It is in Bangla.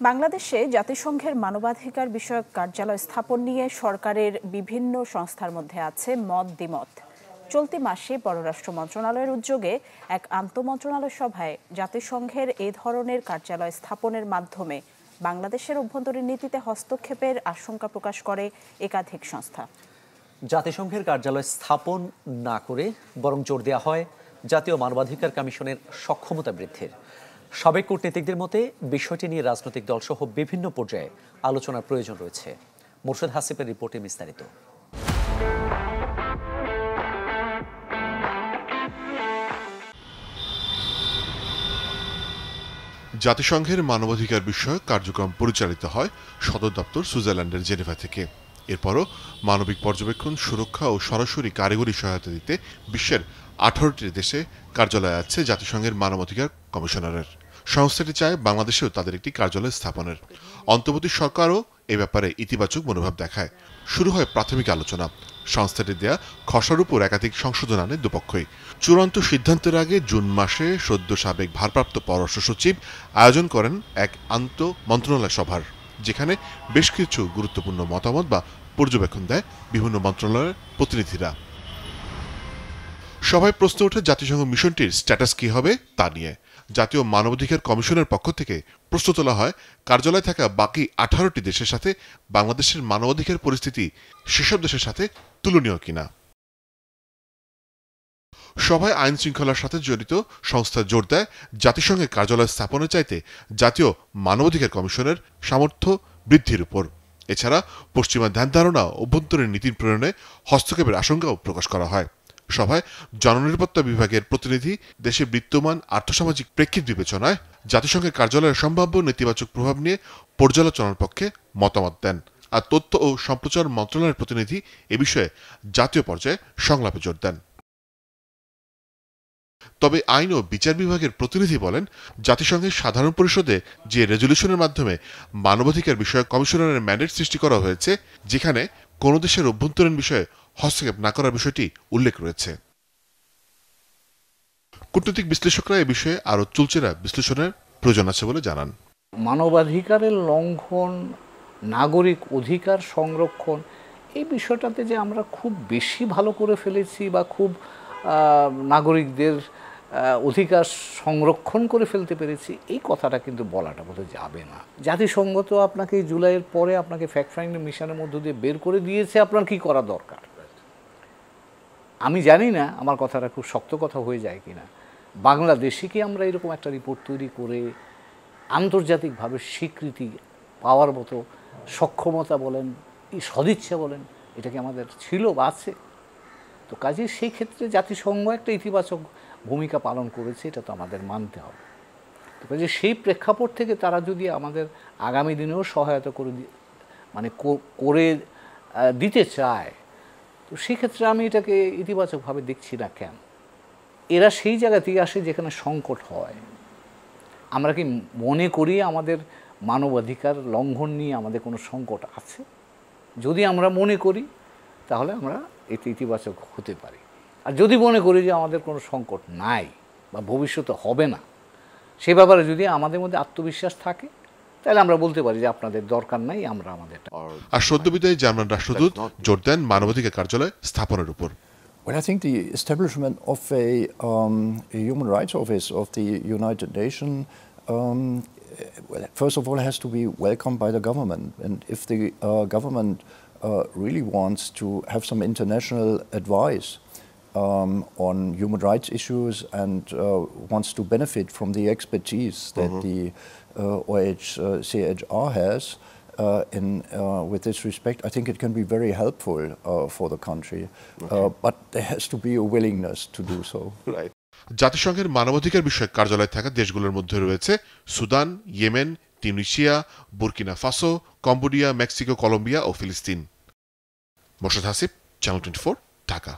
বাংলাদেশে জাতিসংঘের মানবাধিকার বিষয়ক কার্যালয় স্থাপন নিয়ে সরকারের বিভিন্ন সংস্থার মধ্যে আছে মত দ্বিমত। চলতি মাসে পররাষ্ট্র মন্ত্রণালয়ের উদ্যোগে এক আন্তঃমন্ত্রণালয় সভায় জাতিসংঘের এ ধরনের কার্যালয় স্থাপনের মাধ্যমে বাংলাদেশের অভ্যন্তরীণ নীতিতে হস্তক্ষেপের আশঙ্কা প্রকাশ করে একাধিক সংস্থা। জাতিসংঘের কার্যালয় স্থাপন না করে বরং জোর দেওয়া হয় জাতীয় মানবাধিকার কমিশনের সক্ষমতা বৃদ্ধির। সাবেক কূটনীতিকদের মতে বিষয়টি নিয়ে রাজনৈতিক দলসহ বিভিন্ন পর্যায়ে আলোচনার প্রয়োজন রয়েছে। মোর্শেদ হাসিফের রিপোর্টে বিস্তারিত। জাতিসংঘের মানবাধিকার বিষয়ক কার্যক্রম পরিচালিত হয় সদর দপ্তর সুইজারল্যান্ডের জেনেভা থেকে। এরপরও মানবিক পর্যবেক্ষণ, সুরক্ষা ও সরাসরি কারিগরি সহায়তা দিতে বিশ্বের 18টি দেশে কার্যালয় আছে জাতিসংঘের মানবাধিকার কমিশনারের। সংস্থাটি চায় বাংলাদেশেও তাদের একটি কার্যালয় স্থাপনের। অন্তর্বর্তী সরকারও এ ব্যাপারে ইতিবাচক মনোভাব দেখায়। শুরু হয় প্রাথমিক আলোচনা। সংস্থাটির দেয়া খসড়ার উপর একাধিক সংশোধন আনে দুপক্ষই। চূড়ান্ত সিদ্ধান্তের আগে জুন মাসে সদ্য সাবেক ভারপ্রাপ্ত পররাষ্ট্র সচিব আয়োজন করেন এক আন্তঃমন্ত্রণালয় সভার, যেখানে বেশ কিছু গুরুত্বপূর্ণ মতামত বা পর্যবেক্ষণ দেয় বিভিন্ন মন্ত্রণালয়ের প্রতিনিধিরা। সভায় প্রশ্ন ওঠে জাতিসংঘ মিশনটির স্ট্যাটাস কি হবে তা নিয়ে। জাতীয় মানবাধিকার কমিশনের পক্ষ থেকে প্রশ্ন তোলা হয় কার্যালয়ে থাকা বাকি 18টি দেশের সাথে বাংলাদেশের মানবাধিকার পরিস্থিতি সেসব দেশের সাথে তুলনীয় কিনা। সভায় আইন শৃঙ্খলার সাথে জড়িত সংস্থা জোর দেয় জাতিসংঘের কার্যালয় স্থাপনের চাইতে জাতীয় মানবাধিকার কমিশনের সামর্থ্য বৃদ্ধির উপর। এছাড়া পশ্চিমা ধ্যান ধারণা অভ্যন্তরীণ নীতি প্রণয়নে হস্তক্ষেপের আশঙ্কাও প্রকাশ করা হয়। সভায় জননিরাপত্তা বিভাগের প্রতিনিধি দেশে বিদ্যমান আর্থসামাজিক প্রেক্ষিত বিবেচনায় জাতিসংঘের কার্যালয়ের সম্ভাব্য নেতিবাচক প্রভাব নিয়ে পর্যালোচনার পক্ষে মতামত দেন। আর তথ্য ও সম্প্রচার মন্ত্রণালয়ের প্রতিনিধি এ বিষয়ে জাতীয় পর্যায়ে সংলাপে জোর দেন। তবে আইন ও বিচার বিভাগের প্রতিনিধি বলেন, জাতিসংঘের সাধারণ পরিষদে যে রেজলিউশনের মাধ্যমে মানবাধিকার বিষয়ক কমিশনারের ম্যান্ডেট সৃষ্টি করা হয়েছে, যেখানে কোনো দেশের অভ্যন্তরীণ বিষয়ে হস্তক্ষেপ না করার বিষয়টি উল্লেখ রয়েছে। কূটনৈতিক বিশ্লেষকরা এ বিষয়ে আরও চুলচেরা বিশ্লেষণের প্রয়োজন আছে বলে জানান। মানবাধিকারের লঙ্ঘন, নাগরিক অধিকার সংরক্ষণ, এই বিষয়টাতে যে আমরা খুব বেশি ভালো করে ফেলেছি বা খুব নাগরিকদের অধিকার সংরক্ষণ করে ফেলতে পেরেছি, এই কথাটা কিন্তু বলাটা বোধহয় যাবে না। জাতিসংঘ তো আপনাকে জুলাইয়ের পরে আপনাকে ফ্যাক্ট ফাইন্ডিং মিশনের মধ্য দিয়ে বের করে দিয়েছে আপনার কি করা দরকার। আমি জানি না আমার কথাটা খুব শক্ত কথা হয়ে যায় কিনা। বাংলাদেশে কি আমরা এরকম একটা রিপোর্ট তৈরি করে আন্তর্জাতিকভাবে স্বীকৃতি পাওয়ার মতো সক্ষমতা বলেন, এই সদিচ্ছা বলেন, এটা কি আমাদের ছিল বা আছে? তো কাজে সেই ক্ষেত্রে জাতিসংঘ একটা ইতিবাচক ভূমিকা পালন করেছে, এটা তো আমাদের মানতে হবে। তো কাজে সেই প্রেক্ষাপট থেকে তারা যদি আমাদের আগামী দিনেও সহায়তা করে দিতে চায়, তো সেক্ষেত্রে আমি এটাকে ইতিবাচকভাবে দেখছি না। কেন? এরা সেই জায়গা থেকে আসে যেখানে সংকট হয়। আমরা কি মনে করি আমাদের মানবাধিকার লঙ্ঘন নিয়ে আমাদের কোনো সংকট আছে? যদি আমরা মনে করি তাহলে আমরা এতে ইতিবাচক হতে পারি। আর যদি মনে করি যে আমাদের কোনো সংকট নাই বা ভবিষ্যতে হবে না, সে ব্যাপারে যদি আমাদের মধ্যে আত্মবিশ্বাস থাকে, তাহলে আমরা বলতে পারি যে আপনাদের দরকার নাই, আমরা আমাদের। আর সদ্যবিদায়ী জার্মান রাষ্ট্রদূত জোর দেন মানবাধিকার কার্যালয় স্থাপনের উপর। Well, I think the establishment of a human rights office of the United Nations, well, first of all, has to be welcomed by the government. And if the government really wants to have some international advice on human rights issues and wants to benefit from the expertise that the OHCHR has with this respect, I think it can be very helpful for the country. But there has to be a willingness to do so. Right. জাতিসংঘের মানবাধিকার বিষয়ক কার্যালয় থাকা দেশগুলোর মধ্যে রয়েছে Sudan, Yemen, Tunisia, Burkina Faso, Cambodia, Mexico, Colombia ও ফিলিস্তিন। মোর্শেদ হাসিফ, চ্যানেল 24, ঢাকা।